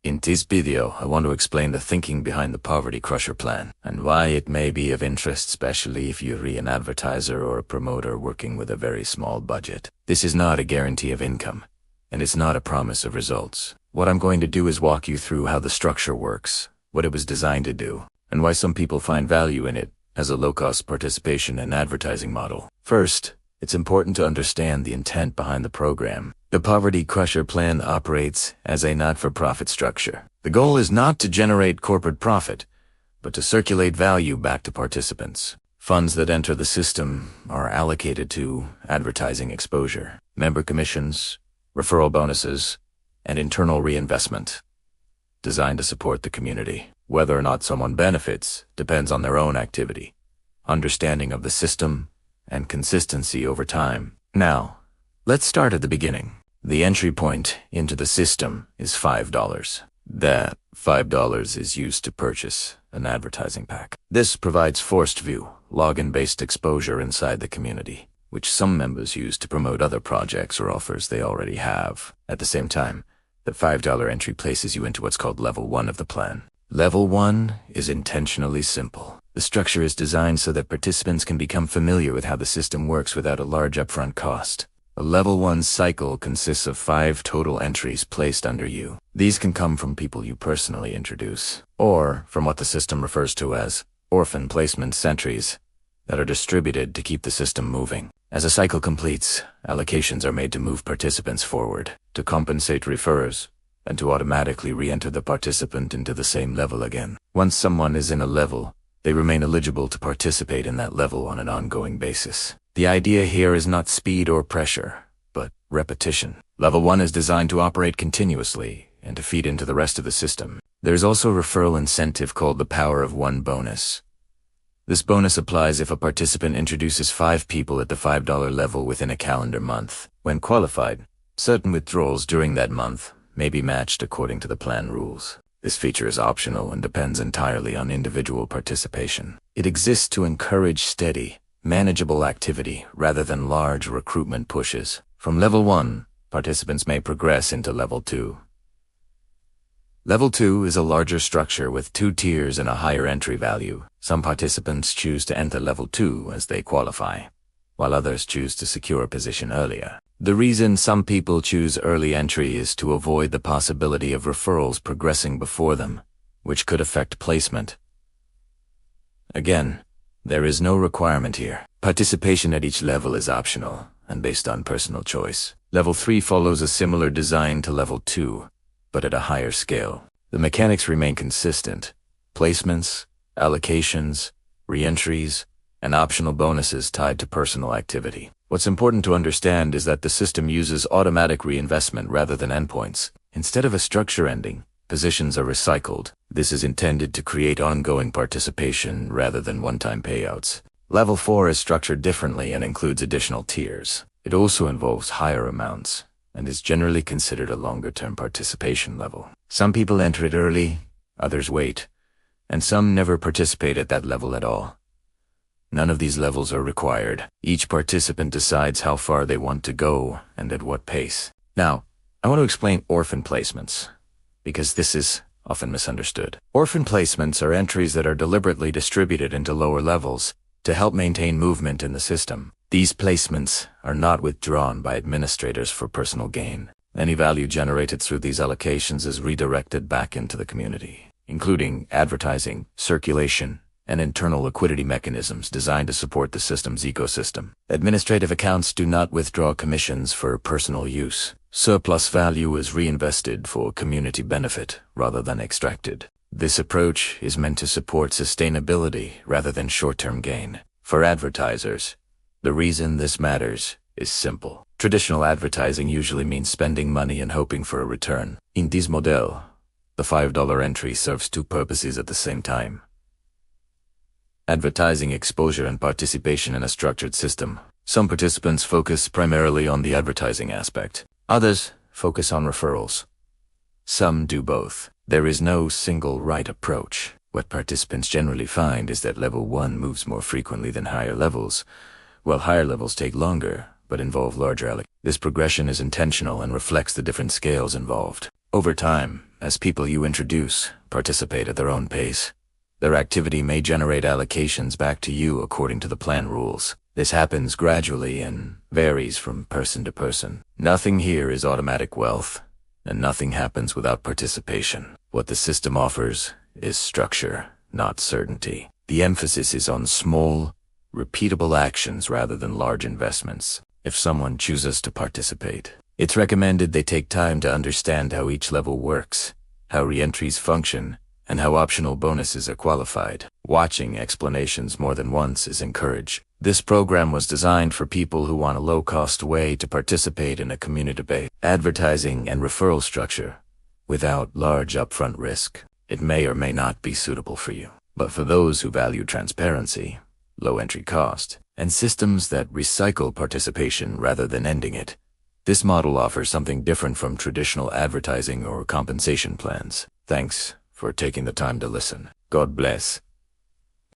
In this video, I want to explain the thinking behind the Poverty Crusher plan and why it may be of interest, especially if you're an advertiser or a promoter working with a very small budget. This is not a guarantee of income, and it's not a promise of results. What I'm going to do is walk you through how the structure works, what it was designed to do, and why some people find value in it as a low-cost participation and advertising model. First, it's important to understand the intent behind the program. The Poverty Crusher plan operates as a not-for-profit structure. The goal is not to generate corporate profit, but to circulate value back to participants. Funds that enter the system are allocated to advertising exposure, member commissions, referral bonuses, and internal reinvestment, designed to support the community. Whether or not someone benefits depends on their own activity, understanding of the system, and consistency over time. Now, let's start at the beginning. The entry point into the system is $5. That $5 is used to purchase an advertising pack. This provides forced view, login-based exposure inside the community, which some members use to promote other projects or offers they already have. At the same time, the $5 entry places you into what's called Level 1 of the plan. Level 1 is intentionally simple. The structure is designed so that participants can become familiar with how the system works without a large upfront cost. A Level 1 cycle consists of 5 total entries placed under you. These can come from people you personally introduce, or from what the system refers to as orphan placement entries that are distributed to keep the system moving. As a cycle completes, allocations are made to move participants forward, to compensate referrers, and to automatically re-enter the participant into the same level again. Once someone is in a level, they remain eligible to participate in that level on an ongoing basis. The idea here is not speed or pressure, but repetition. Level 1 is designed to operate continuously and to feed into the rest of the system. There's also a referral incentive called the Power of One bonus. This bonus applies if a participant introduces 5 people at the $5 level within a calendar month. When qualified, certain withdrawals during that month may be matched according to the plan rules. This feature is optional and depends entirely on individual participation. It exists to encourage steady, manageable activity rather than large recruitment pushes. From Level 1, participants may progress into Level 2. Level 2 is a larger structure with 2 tiers and a higher entry value. Some participants choose to enter Level 2 as they qualify, while others choose to secure a position earlier. The reason some people choose early entry is to avoid the possibility of referrals progressing before them, which could affect placement. Again, there is no requirement here. Participation at each level is optional and based on personal choice. Level 3 follows a similar design to Level 2, but at a higher scale. The mechanics remain consistent. Placements, allocations, re-entries, and optional bonuses tied to personal activity. What's important to understand is that the system uses automatic reinvestment rather than endpoints. Instead of a structure ending, positions are recycled. This is intended to create ongoing participation rather than one-time payouts. Level 4 is structured differently and includes additional tiers. It also involves higher amounts and is generally considered a longer-term participation level. Some people enter it early, others wait, and some never participate at that level at all. None of these levels are required. Each participant decides how far they want to go and at what pace. Now, I want to explain orphan placements, because this is often misunderstood. Orphan placements are entries that are deliberately distributed into lower levels to help maintain movement in the system. These placements are not withdrawn by administrators for personal gain. Any value generated through these allocations is redirected back into the community, including advertising, circulation, and internal liquidity mechanisms designed to support the system's ecosystem. Administrative accounts do not withdraw commissions for personal use. Surplus value is reinvested for community benefit rather than extracted. This approach is meant to support sustainability rather than short-term gain. For advertisers, the reason this matters is simple. Traditional advertising usually means spending money and hoping for a return. In this model, the $5 entry serves 2 purposes at the same time: advertising exposure and participation in a structured system. Some participants focus primarily on the advertising aspect. Others focus on referrals. Some do both. There is no single right approach. What participants generally find is that Level 1 moves more frequently than higher levels, while higher levels take longer but involve larger allocations. This progression is intentional and reflects the different scales involved. Over time, as people you introduce participate at their own pace, their activity may generate allocations back to you according to the plan rules. This happens gradually and varies from person to person. Nothing here is automatic wealth, and nothing happens without participation. What the system offers is structure, not certainty. The emphasis is on small, repeatable actions rather than large investments. If someone chooses to participate, it's recommended they take time to understand how each level works, how re-entries function, and how optional bonuses are qualified. Watching explanations more than once is encouraged. This program was designed for people who want a low-cost way to participate in a community-based advertising and referral structure without large upfront risk. It may or may not be suitable for you. But for those who value transparency, low entry cost, and systems that recycle participation rather than ending it, this model offers something different from traditional advertising or compensation plans. Thanks for taking the time to listen. God bless.